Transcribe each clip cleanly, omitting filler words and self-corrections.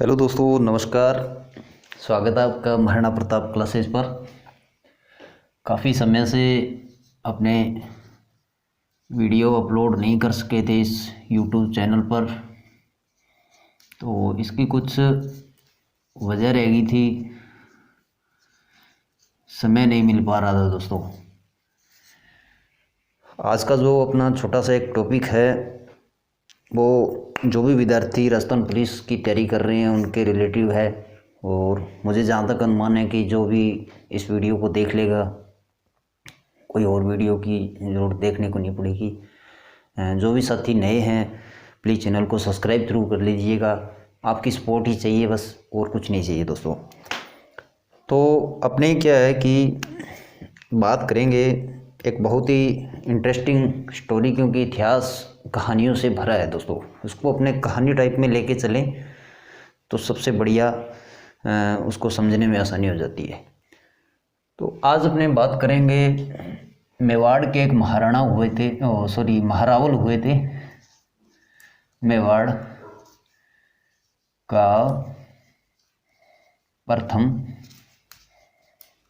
Hello दोस्तों, नमस्कार। स्वागत है आपका महाराणा प्रताप क्लासेस पर। काफ़ी समय से अपने वीडियो अपलोड नहीं कर सके थे इस यूट्यूब चैनल पर, तो इसकी कुछ वजह रह गई थी, समय नहीं मिल पा रहा था दोस्तों। आज का जो अपना छोटा सा एक टॉपिक है वो जो भी विद्यार्थी राजस्थान पुलिस की तैयारी कर रहे हैं उनके रिलेटिव है। और मुझे जहाँ तक अनुमान है कि जो भी इस वीडियो को देख लेगा, कोई और वीडियो की जरूरत देखने को नहीं पड़ेगी। जो भी साथी नए हैं प्लीज़ चैनल को सब्सक्राइब जरूर कर लीजिएगा। आपकी सपोर्ट ही चाहिए बस, और कुछ नहीं चाहिए दोस्तों। तो अपने क्या है कि बात करेंगे एक बहुत ही इंटरेस्टिंग स्टोरी, क्योंकि इतिहास कहानियों से भरा है दोस्तों। उसको अपने कहानी टाइप में लेके चलें तो सबसे बढ़िया उसको समझने में आसानी हो जाती है। तो आज अपने बात करेंगे, मेवाड़ के एक महाराणा हुए थे, महारावल हुए थे। मेवाड़ का प्रथम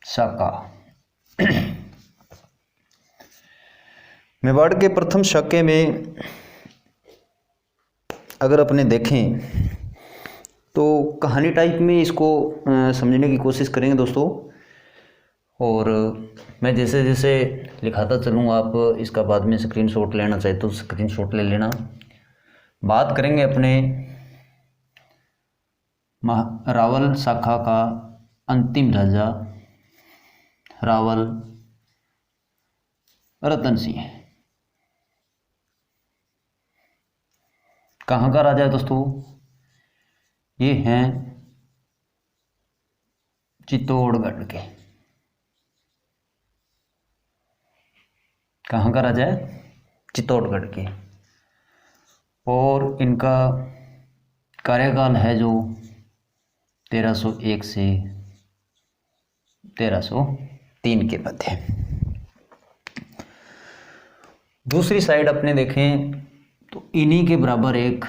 शाका। मेवाड़ के प्रथम शाके में अगर अपने देखें तो कहानी टाइप में इसको समझने की कोशिश करेंगे दोस्तों। और मैं जैसे जैसे लिखाता चलूँ, आप इसका बाद में स्क्रीनशॉट लेना चाहे तो स्क्रीनशॉट ले लेना। बात करेंगे अपने रावल शाखा का अंतिम राजा रावल रतन सिंह। कहाँ का राजा है दोस्तों? ये हैं चित्तौड़गढ़ के। कहाँ का राजा है? चित्तौड़गढ़ के। और इनका कार्यकाल है जो 1301 से 1303 के मध्य। दूसरी साइड अपने देखें तो इन्हीं के बराबर एक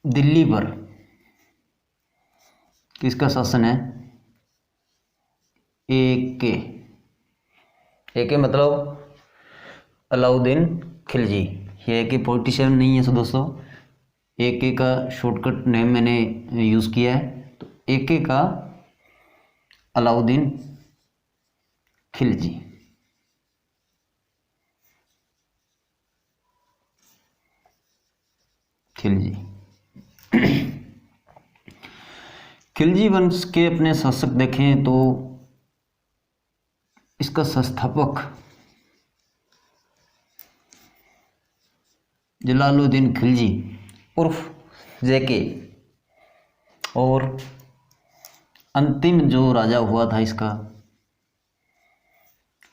दिल्ली पर किसका शासन है? ए के मतलब अलाउद्दीन खिलजी। ये ए के पॉलिटिशियन नहीं है सो दोस्तों, ए का शॉर्टकट नेम मैंने यूज़ किया है। तो ए का अलाउद्दीन खिलजी। खिलजी वंश के अपने शासक देखें तो इसका संस्थापक जलालुद्दीन खिलजी उर्फ जेके। और अंतिम जो राजा हुआ था इसका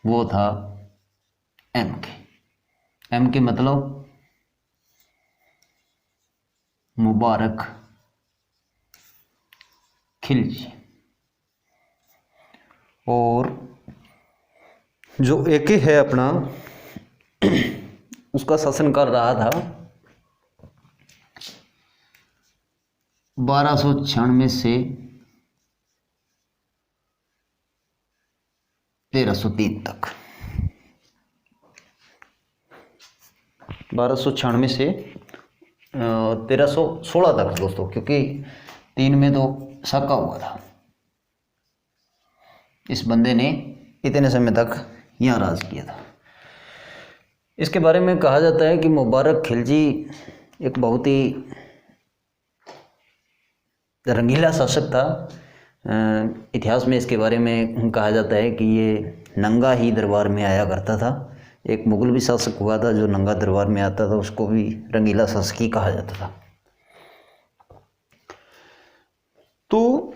वो था एम के मतलब मुबारक खिलजी। और जो एके है अपना उसका शासन कर रहा था 1296 से 1303 तक। 1296 से 1316 तक दोस्तों, क्योंकि 3 में तो शाका हुआ था। इस बंदे ने इतने समय तक यहाँ राज किया था। इसके बारे में कहा जाता है कि मुबारक खिलजी एक बहुत ही रंगीला शासक था। इतिहास में इसके बारे में कहा जाता है कि ये नंगा ही दरबार में आया करता था। एक मुगल भी शासक हुआ था जो नंगा दरबार में आता था, उसको भी रंगीला शासक ही कहा जाता था। तो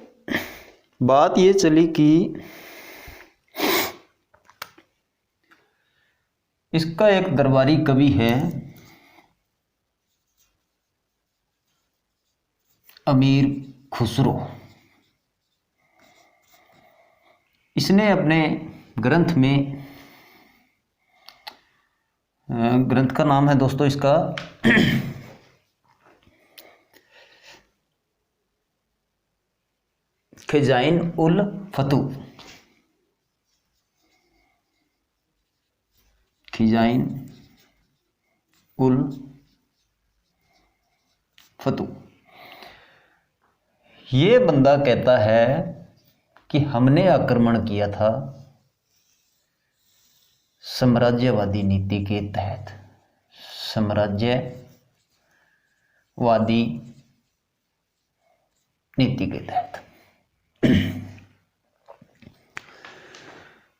बात ये चली कि इसका एक दरबारी कवि है अमीर खुसरो। इसने अपने ग्रंथ में, ग्रंथ का नाम है दोस्तों इसका खिजाइन उल फतू, खिजाइन उल फतू। ये बंदा कहता है कि हमने आक्रमण किया था साम्राज्यवादी नीति के तहत, साम्राज्यवादी नीति के तहत।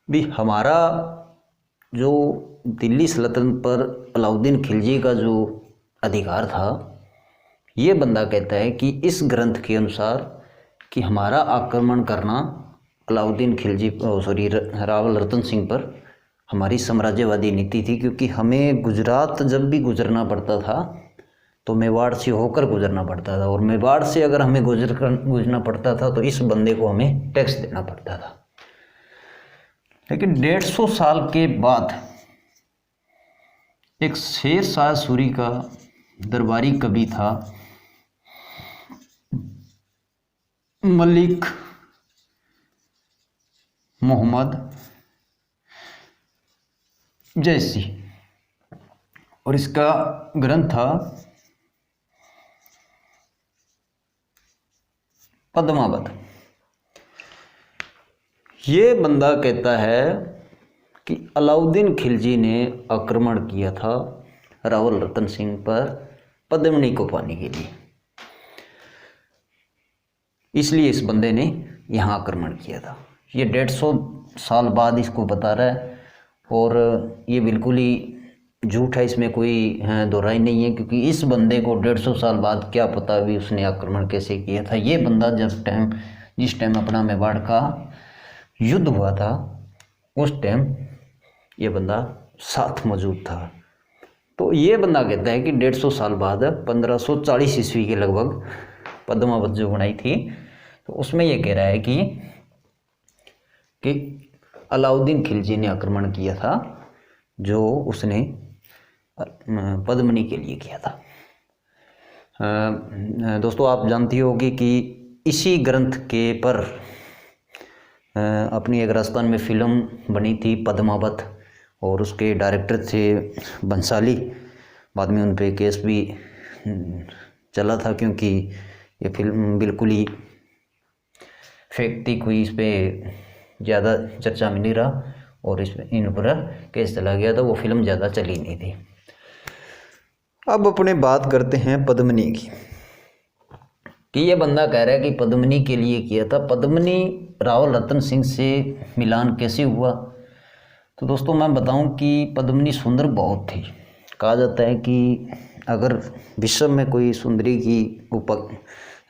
भी हमारा जो दिल्ली सल्तनत पर अलाउद्दीन खिलजी का जो अधिकार था, ये बंदा कहता है कि इस ग्रंथ के अनुसार कि हमारा आक्रमण करना अलाउद्दीन खिलजी रावल रतन सिंह पर हमारी साम्राज्यवादी नीति थी, क्योंकि हमें गुजरात जब भी गुजरना पड़ता था तो मेवाड़ से होकर गुजरना पड़ता था, और मेवाड़ से अगर हमें गुजरना पड़ता था तो इस बंदे को हमें टैक्स देना पड़ता था। लेकिन 150 साल के बाद एक शेर शाह सूरी का दरबारी कवि था मलिक मोहम्मद जैसी, और इसका ग्रंथ था पद्मावत। ये बंदा कहता है कि अलाउद्दीन खिलजी ने आक्रमण किया था रावल रतन सिंह पर पद्मिनी को पाने के लिए, इसलिए इस बंदे ने यहाँ आक्रमण किया था। ये 150 साल बाद इसको बता रहा है, और ये बिल्कुल ही झूठ है, इसमें कोई दोहराई नहीं है, क्योंकि इस बंदे को 150 साल बाद क्या पता भी उसने आक्रमण कैसे किया था। ये बंदा जिस टाइम अपना मेवाड़ का युद्ध हुआ था उस टाइम ये बंदा साथ मौजूद था। तो ये बंदा कहता है कि 150 साल बाद 1540 ईस्वी के लगभग पद्मावत जो बनाई थी, तो उसमें ये कह रहा है कि अलाउद्दीन खिलजी ने आक्रमण किया था, जो उसने पद्मिनी के लिए किया था। दोस्तों, आप जानती होगी कि इसी ग्रंथ के पर अपनी एक राजस्थान में फिल्म बनी थी पद्मावत, और उसके डायरेक्टर थे बंसाली। बाद में उन पे केस भी चला था, क्योंकि ये फिल्म बिल्कुल ही फेक थी, कोई इस पर ज़्यादा चर्चा में नहीं रहा, और इस इन पर केस चला गया था, वो फिल्म ज़्यादा चली नहीं थी। अब अपने बात करते हैं पद्मिनी की, कि ये बंदा कह रहा है कि पद्मिनी के लिए किया था। पद्मिनी रावल रतन सिंह से मिलान कैसे हुआ? तो दोस्तों, मैं बताऊं कि पद्मिनी सुंदर बहुत थी। कहा जाता है कि अगर विश्व में कोई सुंदरी की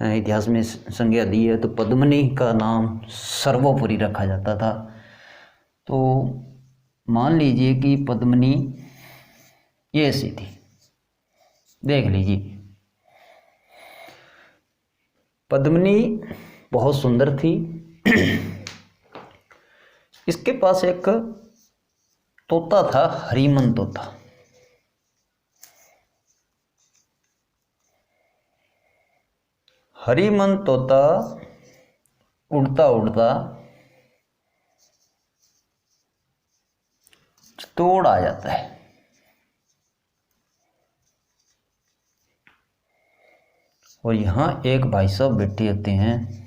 इतिहास में संज्ञा दी है तो पद्मिनी का नाम सर्वोपरि रखा जाता था। तो मान लीजिए कि पद्मिनी ये ऐसी थी, देख लीजिए। पद्मिनी बहुत सुंदर थी। इसके पास एक तोता था, हरिमन तोता। हरिमन तोता उड़ता उड़ता चित्तौड़ आ जाता है। और यहाँ एक भाई साहब बैठे होते हैं,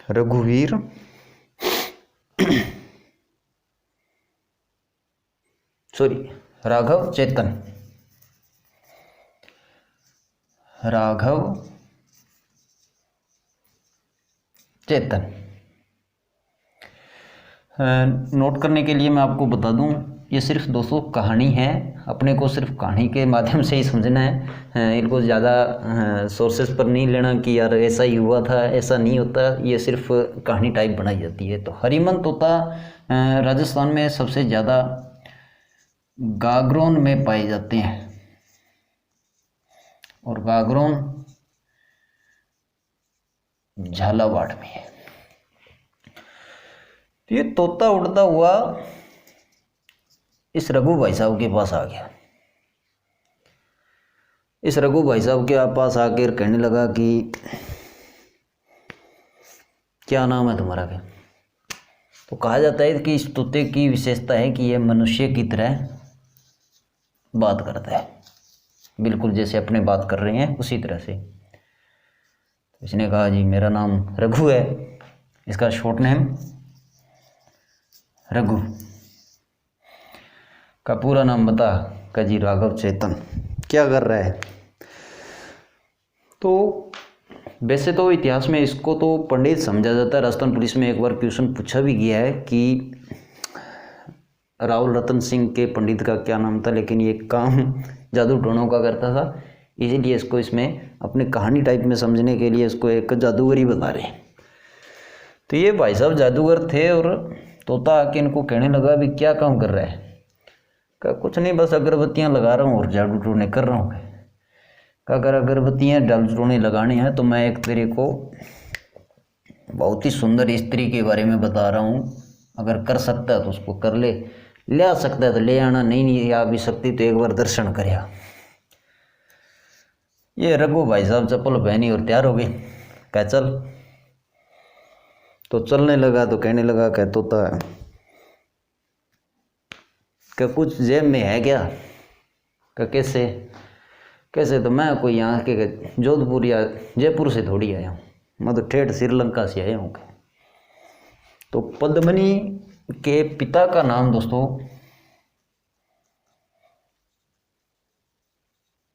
रघुवीर राघव चेतन, नोट करने के लिए मैं आपको बता दूं, ये सिर्फ दोस्तों कहानी है। अपने को सिर्फ कहानी के माध्यम से ही समझना है, इनको ज़्यादा सोर्सेस पर नहीं लेना कि यार ऐसा ही हुआ था, ऐसा नहीं होता। ये सिर्फ कहानी टाइप बनाई जाती है। तो हरिमन तोता राजस्थान में सबसे ज़्यादा गागरोन में पाए जाते हैं, और गागरोन झालावाड़ में है। तो ये तोता उड़ता हुआ इस रघु भाई साहब के पास आ गया। इस रघु भाई साहब के पास आकर कहने लगा कि क्या नाम है तुम्हारा क्या। तो कहा जाता है कि इस तोते की विशेषता है कि यह मनुष्य की तरह बात करता है, बिल्कुल जैसे अपने बात कर रहे हैं उसी तरह से। इसने कहा जी मेरा नाम रघु है, इसका शॉर्ट नेम रघु। का पूरा नाम बता। का जी राघव चेतन। क्या कर रहा है। तो वैसे तो इतिहास में इसको तो पंडित समझा जाता है। राजस्थान पुलिस में एक बार क्वेश्चन पूछा भी गया है कि राहुल रतन सिंह के पंडित का क्या नाम था, लेकिन ये काम जादू टोनों का करता था, इसीलिए इसको इसमें अपने कहानी टाइप में समझने के लिए इसको एक जादूगर ही बता रहे हैं। तो ये भाई साहब जादूगर थे और तोता आके इनको कहने लगा भी क्या काम कर रहा है। कहा कुछ नहीं, बस अगरबत्तियाँ लगा रहा हूँ और जादू टोने कर रहा हूँ। कहा अगर अगरबत्तियाँ जादू टोने लगाने हैं तो मैं एक तेरे को बहुत ही सुंदर स्त्री के बारे में बता रहा हूँ, अगर कर सकता है तो उसको कर ले आ सकता है तो ले आना, नहीं आ भी सकती तो एक बार दर्शन कर। ये रघु भाई साहब चप्पल पहनी और तैयार हो गए। कह चल। तो चलने लगा तो कहने लगा कह तोता क्या कुछ जेब में है क्या। कह कैसे तो मैं कोई यहाँ के जोधपुर या जयपुर से थोड़ी आया हूँ, मैं तो ठेठ श्रीलंका से आया हूँ। तो पद्मिनी के पिता का नाम दोस्तों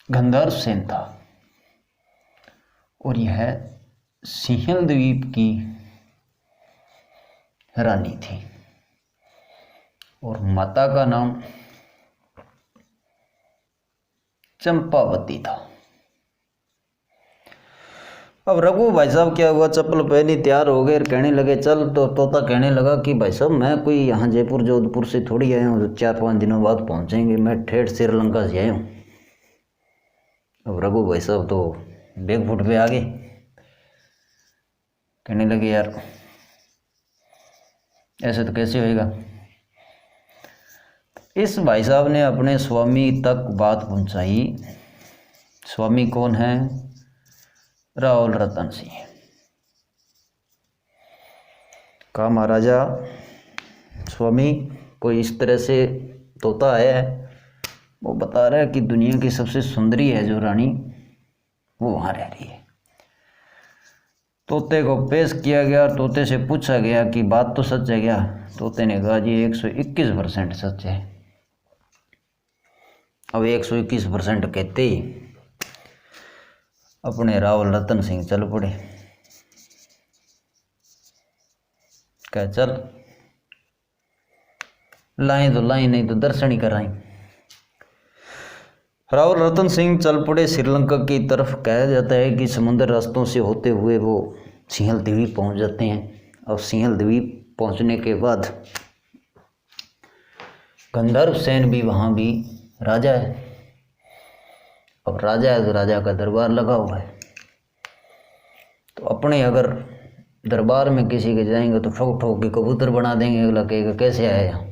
गंधर्व सेन था और यह सिंहल द्वीप की रानी थी और माता का नाम चंपावती था। अब रघु भाई साहब क्या हुआ, चप्पल पहनी तैयार हो गए, कहने लगे चल। तो तोता कहने लगा कि भाई साहब मैं कोई यहाँ जयपुर जोधपुर से थोड़ी आया हूँ, 4-5 दिनों बाद पहुँचेंगे, मैं ठेठ श्रीलंका से आया हूँ। अब रघु भाई साहब तो बैकफुट पे आ गए, कहने लगे यार ऐसे तो कैसे होएगा। इस भाई साहब ने अपने स्वामी तक बात पहुंचाई। स्वामी कौन है। राहुल रतन सिंह। कहा महाराजा स्वामी कोई इस तरह से तोता आया है, वो बता रहा है कि दुनिया की सबसे सुंदरी है जो रानी वो वहाँ रह रही है। तोते को पेश किया गया, तोते से पूछा गया कि बात तो सच है क्या। तोते ने कहा जी 121% सच है। अब 121% कहते ही अपने राहुल रतन सिंह चल पड़े। कह चल लाएं तो लाएं, नहीं तो दर्शन ही कराएं। राहुल रतन सिंह चल पड़े श्रीलंका की तरफ। कहा जाता है कि समुद्र रास्तों से होते हुए वो सिंहल द्वीप पहुंच जाते हैं। और सिंहल द्वीप पहुंचने के बाद गंधर्व सेन भी वहाँ भी राजा है। अब राजा है तो राजा का दरबार लगा हुआ है। तो अपने अगर दरबार में किसी के जाएंगे तो ठोक ठोक के कबूतर बना देंगे, अगला कहेगा कैसे आया यहाँ।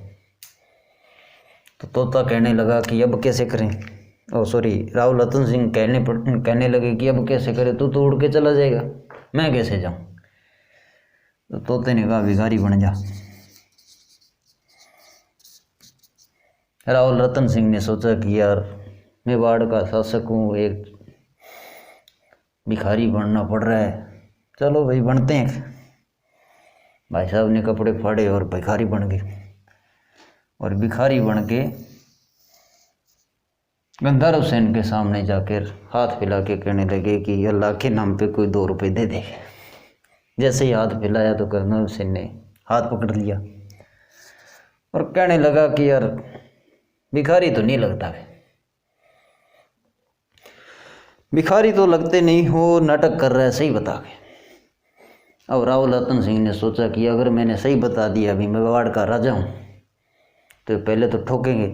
तो तोता कहने लगा कि अब कैसे करें। राहुल रतन सिंह कहने लगे कि अब कैसे करें, तू तो उड़ के चला जाएगा, मैं कैसे जाऊं। तो तोते ने कहा भिखारी बन जा। राहुल रतन सिंह ने सोचा कि यार मैं वार्ड का शासक हूँ, एक भिखारी बनना पड़ रहा है, चलो भाई बनते हैं। भाई साहब ने कपड़े फाड़े और भिखारी बन गए। और भिखारी बन के गंधर्व सेन के सामने जाकर हाथ फैला के कहने लगे कि अल्लाह के नाम पे कोई 2 रुपये दे दे। जैसे ही हाथ फैलाया तो गंधर्व सेन ने हाथ पकड़ लिया और कहने लगा कि यार भिखारी तो नहीं लगता है, भिखारी तो लगते नहीं हो, नाटक कर रहा है, सही बता के। अब राहुल रतन सिंह ने सोचा कि अगर मैंने सही बता दिया, अभी मैं वार्ड का राजा हूँ, तो पहले तो ठोकेंगे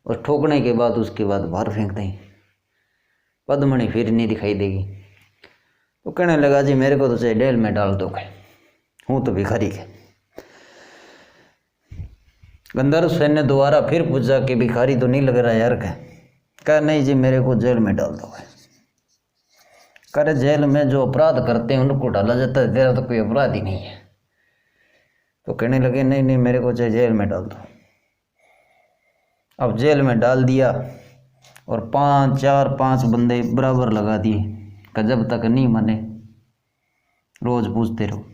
और ठोकने के बाद उसके बाद बाहर फेंक देंगे, पद्मणि फिर नहीं दिखाई देगी। तो कहने लगा जी मेरे को तो चाहे जेल में डाल दो, हूँ तो भिखारी के। गंधर्व सेन ने दोबारा फिर पूछा कि भिखारी तो नहीं लग रहा यार। कहा नहीं जी मेरे को जेल में डाल दो। करे जेल में जो अपराध करते हैं उनको डाला जाता है, तेरा तो कोई अपराध ही नहीं है। तो कहने लगे नहीं नहीं, मेरे को चाहे जेल में डाल दो। अब जेल में डाल दिया और 5 बंदे बराबर लगा दिए कि जब तक नहीं माने रोज पूछते रहो।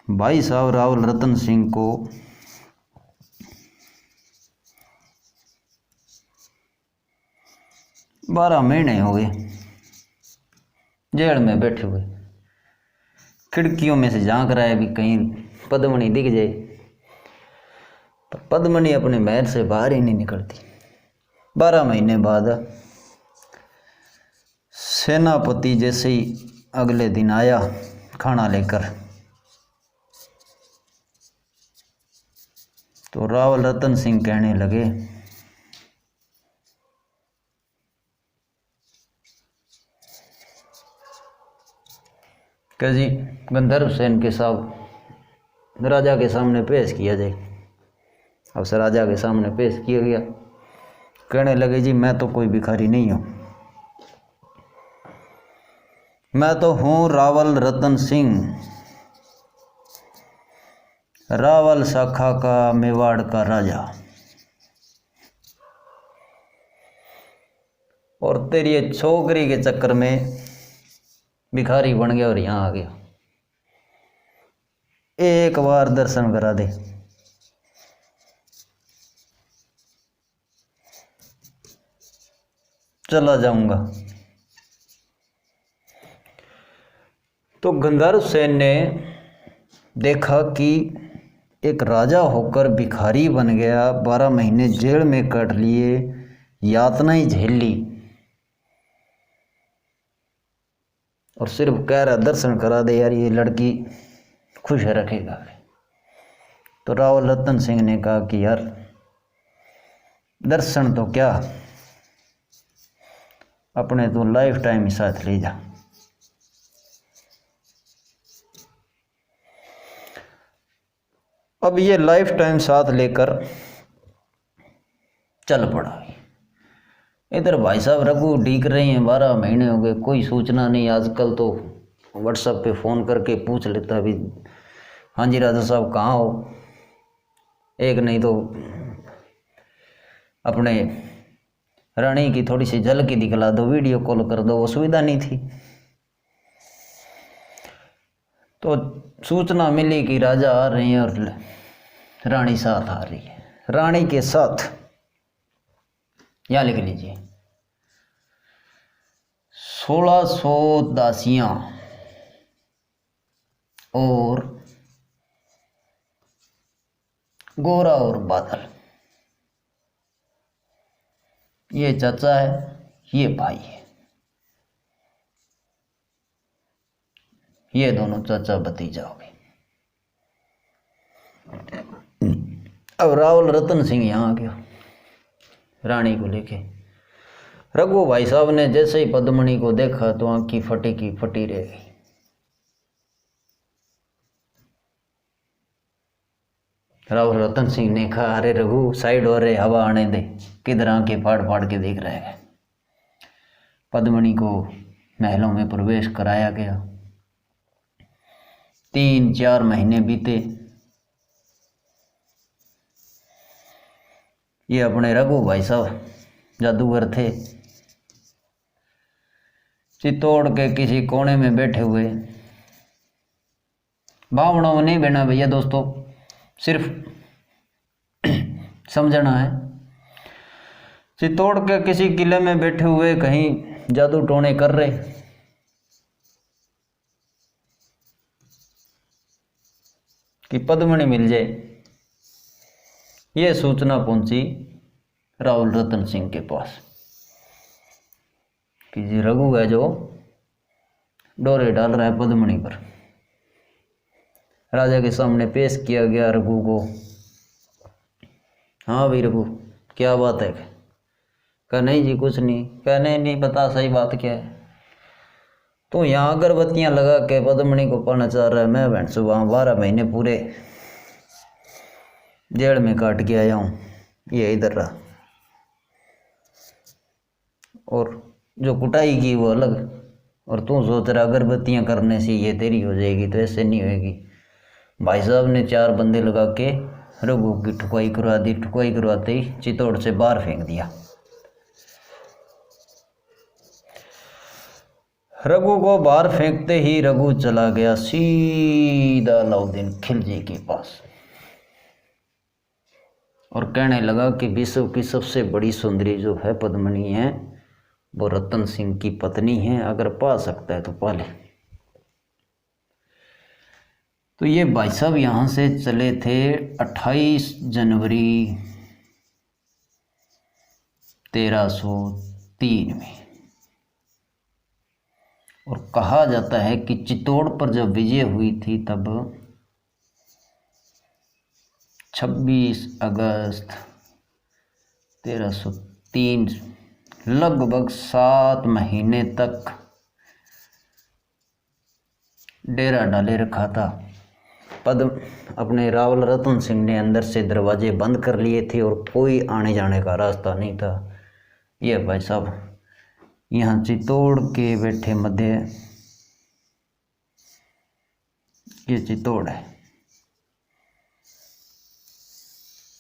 भाई साहब रावल रतन सिंह को बारह महीने हो गए जेल में बैठे हुए। खिड़कियों में से झांक रहा है भी कहीं पद्मनी दिख जाए, पर पद्मनी अपने महल से बाहर ही नहीं निकलती। 12 महीने बाद सेनापति जैसे ही अगले दिन आया खाना लेकर, तो रावल रतन सिंह कहने लगे कि जी गंधर्व सेन के साहब राजा के सामने पेश किया जाए। अब से राजा के सामने पेश किया गया। कहने लगे जी मैं तो कोई भिखारी नहीं हूँ, मैं तो हूँ रावल रतन सिंह, रावल शाखा का मेवाड़ का राजा, और तेरी ये छोकरी के चक्कर में भिखारी बन गया और यहाँ आ गया। एक बार दर्शन करा दे। चला जाऊंगा। तो गंधर्व सेन ने देखा कि एक राजा होकर भिखारी बन गया, 12 महीने जेल में काट लिए, यातना ही झेल ली, और सिर्फ कह रहा दर्शन करा दे यार, ये लड़की खुश रखेगा। तो रावल रतन सिंह ने कहा कि यार दर्शन तो क्या, अपने तो लाइफ टाइम ही साथ ले जा। अब ये लाइफ टाइम साथ लेकर चल पड़ा। इधर भाई साहब रघु ढीक रहे हैं, 12 महीने हो गए, कोई सूचना नहीं। आजकल तो व्हाट्सएप पे फ़ोन करके पूछ लेता भी, हाँ जी राजा साहब कहाँ हो, एक नहीं तो अपने रानी की थोड़ी सी झलक ही दिखला दो, वीडियो कॉल कर दो, वो सुविधा नहीं थी। तो सूचना मिली कि राजा आ रहे हैं और रानी साथ आ रही है। रानी के साथ यहाँ लिख लीजिए 1600 दासियां और गोरा और बादल। ये चाचा है, ये भाई है, ये दोनों चाचा भतीजा हो गए। अब रावल रतन सिंह यहाँ आ गया रानी को लेके। रघु भाई साहब ने जैसे ही पद्मनी को देखा तो आंखी फटी की फटी रह गई। रावल रतन सिंह ने कहा अरे रघु साइड हो रहे, हवा आने दे, किधर आंखें फाड़ फाड़ के देख रहे हैं। पद्मनी को महलों में प्रवेश कराया गया। 3-4 महीने बीते। ये अपने रघु भाई साहब जादूगर थे, चित्तौड़ के किसी कोने में बैठे हुए। भावनाओं में नहीं बहना भैया दोस्तों, सिर्फ समझना है। चित्तौड़ के किसी किले में बैठे हुए कहीं जादू टोने कर रहे। कि पद्मनी मिल जाए, ये सूचना पहुंची रावल रतन सिंह के पास कि जी रघु है जो डोरे डाल रहा है पद्मनी पर। राजा के सामने पेश किया गया रघु को। हाँ भाई रघु क्या बात है? कहा नहीं जी कुछ नहीं। कहा नहीं बता सही बात क्या है? तो यहाँ अगरबत्तियाँ लगा के पद्मनी को पाना चाह रहा है। मैं बहन सुबह 12 महीने पूरे जेल में काट के आया हूँ, ये इधर रहा। और जो कुटाई की वो अलग, और तू सोच रहा अगरबत्तियाँ करने से ये तेरी हो जाएगी, तो ऐसे नहीं होएगी। भाई साहब ने 4 बंदे लगा के रघु की ठुकाई करवा दी। ठुकाई करवाते ही चित्तौड़ से बाहर फेंक दिया। रघु को बाहर फेंकते ही रघु चला गया सीधा अलाउद्दीन खिलजी के पास और कहने लगा कि विश्व की सबसे बड़ी सुंदरी जो है पद्मिनी है, वो रतन सिंह की पत्नी है, अगर पा सकता है तो पा ले। तो ये भाई साहब यहाँ से चले थे 28 जनवरी 1303 में। और कहा जाता है कि चित्तौड़ पर जब विजय हुई थी तब 26 अगस्त 1303 लगभग 7 महीने तक डेरा डाले रखा था। अपने रावल रतन सिंह ने अंदर से दरवाजे बंद कर लिए थे और कोई आने जाने का रास्ता नहीं था। ये भाई साहब यहाँ चित्तौड़ के बैठे मध्य, ये चित्तौड़ है,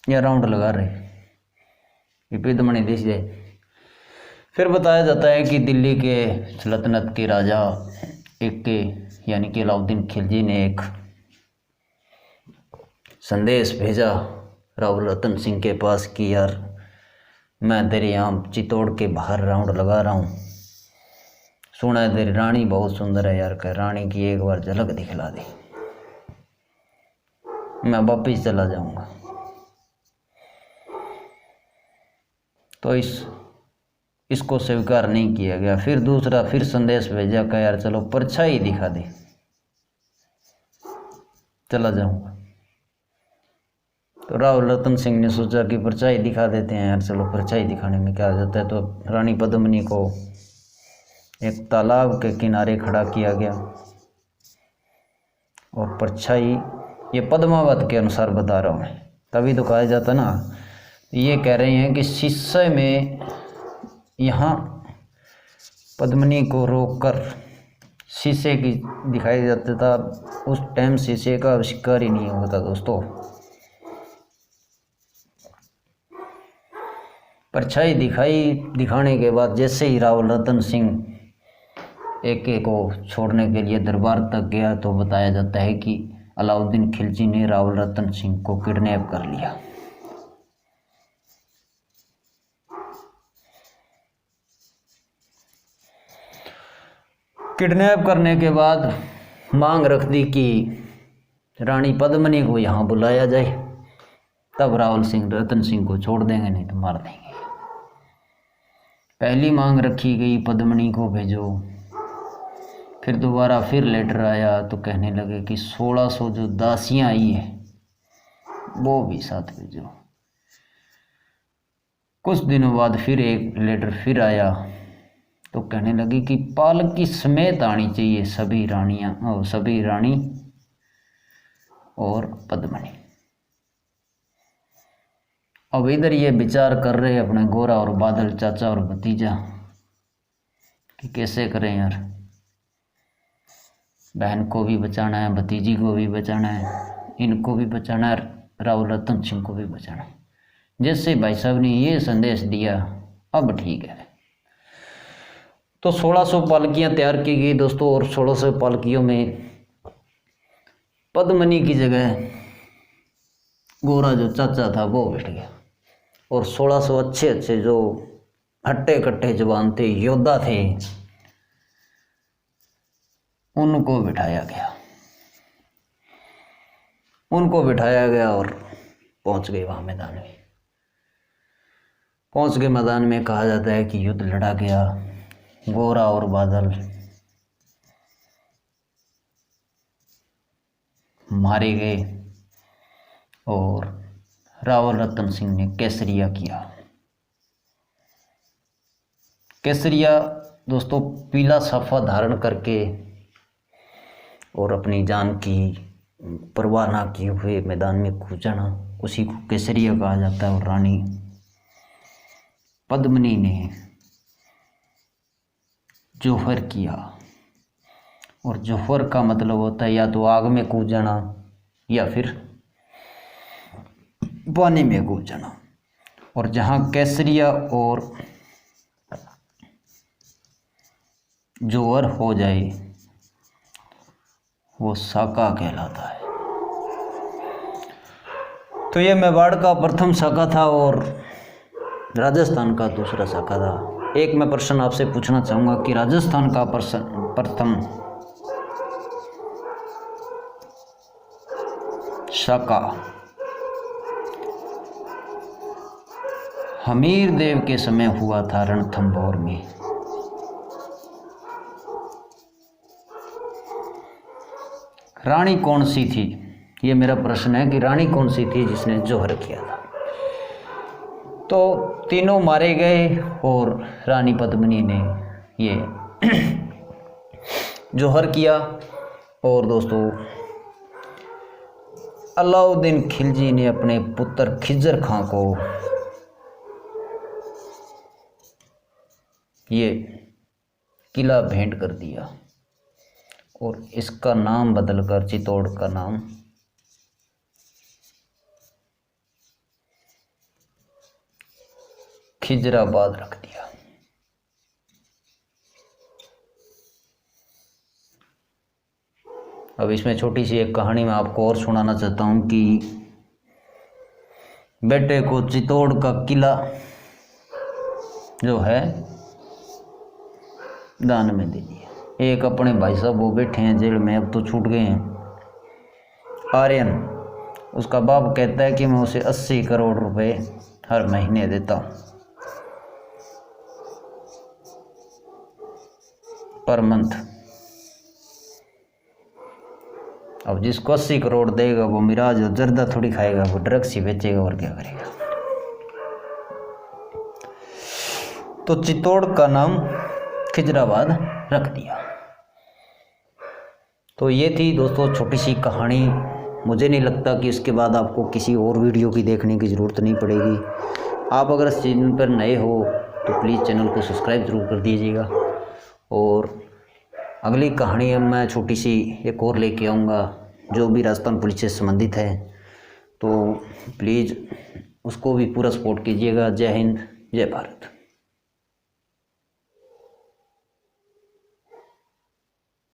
या राउंड लगा रहे, ये पद्मिनी दिख जाए। फिर बताया जाता है कि दिल्ली के सल्तनत के राजा एक के यानी कि अलाउद्दीन खिलजी ने एक संदेश भेजा रावल रतन सिंह के पास कि यार मैं तेरे यहाँ चित्तौड़ के बाहर राउंड लगा रहा हूँ, सुना है तेरी रानी बहुत सुंदर है यार, कह रानी की एक बार झलक दिखला दे, मैं वापिस चला जाऊँगा। तो इसको स्वीकार नहीं किया गया। फिर दूसरा फिर संदेश भेजा कि यार चलो परछाई दिखा दे, चला जाऊँगा। तो रावल रतन सिंह ने सोचा कि परछाई दिखा देते हैं यार, चलो परछाई दिखाने में क्या जाता है। तो रानी पद्मिनी को एक तालाब के किनारे खड़ा किया गया और परछाई, ये पद्मावत के अनुसार बता रहा हूँ मैं, तभी तो कहा जाता ना। ये कह रहे हैं कि शीशे में यहाँ पद्मिनी को रोककर शीशे की दिखाई जाता था। उस टाइम शीशे का आविष्कार ही नहीं होता दोस्तों। परछाई दिखाने के बाद जैसे ही रावल रतन सिंह एक को छोड़ने के लिए दरबार तक गया तो बताया जाता है कि अलाउद्दीन खिलजी ने रावल रतन सिंह को किडनैप कर लिया। किडनैप करने के बाद मांग रख दी कि रानी पद्मिनी को यहाँ बुलाया जाए, तब रावल सिंह रतन सिंह को छोड़ देंगे, नहीं तो मार देंगे। पहली मांग रखी गई पद्मिनी को भेजो। फिर दोबारा फिर लेटर आया तो कहने लगे कि 1600 जो दासियां आई है वो भी साथ भेजो। कुछ दिनों बाद फिर एक लेटर फिर आया तो कहने लगी कि पालकी समेत आनी चाहिए सभी रानी और पद्मिनी। अब इधर ये विचार कर रहे अपने गोरा और बादल चाचा और भतीजा कि कैसे करें यार, बहन को भी बचाना है, भतीजी को भी बचाना है, इनको भी बचाना है, रावल रतन सिंह को भी बचाना है। जैसे भाई साहब ने ये संदेश दिया अब ठीक है। तो 1600 पालकियाँ तैयार की गई दोस्तों, और 1600 पालकियों में पद्मिनी की जगह गोरा जो चाचा था वो बैठ गया, और 1600 अच्छे जो हट्टे कट्टे जवान थे, योद्धा थे, उनको बिठाया गया और पहुंच गए वहाँ मैदान में। पहुंच गए मैदान में, कहा जाता है कि युद्ध लड़ा गया। गोरा और बादल मारे गए और रावल रतन सिंह ने केसरिया किया। केसरिया दोस्तों पीला साफा धारण करके और अपनी जान की परवाह ना किए हुए मैदान में कूद जाना, उसी को केसरिया कहा जाता है। और रानी पद्मिनी ने जोहर किया। और जोहर का मतलब होता है या तो आग में कूद जाना या फिर पानी में कूद जाना। और जहाँ केसरिया और जोहर हो जाए वो साका कहलाता है। तो ये मेवाड़ का प्रथम शाखा था और राजस्थान का दूसरा शाखा था। एक मैं प्रश्न आपसे पूछना चाहूँगा कि राजस्थान का प्रथम शाखा हमीर देव के समय हुआ था रणथंभौर में। रानी कौन सी थी? ये मेरा प्रश्न है कि रानी कौन सी थी जिसने जोहर किया था। तो तीनों मारे गए और रानी पद्मिनी ने ये जोहर किया। और दोस्तों अलाउद्दीन खिलजी ने अपने पुत्र खिजर खां को ये किला भेंट कर दिया और इसका नाम बदलकर चित्तौड़ का नाम खिजराबाद रख दिया। अब इसमें छोटी सी एक कहानी मैं आपको और सुनाना चाहता हूँ कि बेटे को चित्तौड़ का किला जो है दान में दे दिया। एक अपने भाई साहब वो बैठे हैं जेल में, अब तो छूट गए हैं, आर्यन। उसका बाप कहता है कि मैं उसे 80 करोड़ रुपए हर महीने देता हूँ पर मंथ। अब जिसको 80 करोड़ देगा वो मिराज और जर्दा थोड़ी खाएगा, वो ड्रग्स ही बेचेगा और क्या करेगा। तो चित्तौड़ का नाम खिजराबाद रख दिया। तो ये थी दोस्तों छोटी सी कहानी। मुझे नहीं लगता कि इसके बाद आपको किसी और वीडियो की देखने की ज़रूरत नहीं पड़ेगी। आप अगर इस चैनल पर नए हो तो प्लीज़ चैनल को सब्सक्राइब ज़रूर कर दीजिएगा। और अगली कहानी अब मैं छोटी सी एक और लेके आऊँगा जो भी राजस्थान पुलिस से संबंधित है, तो प्लीज़ उसको भी पूरा सपोर्ट कीजिएगा। जय हिंद, जय भारत।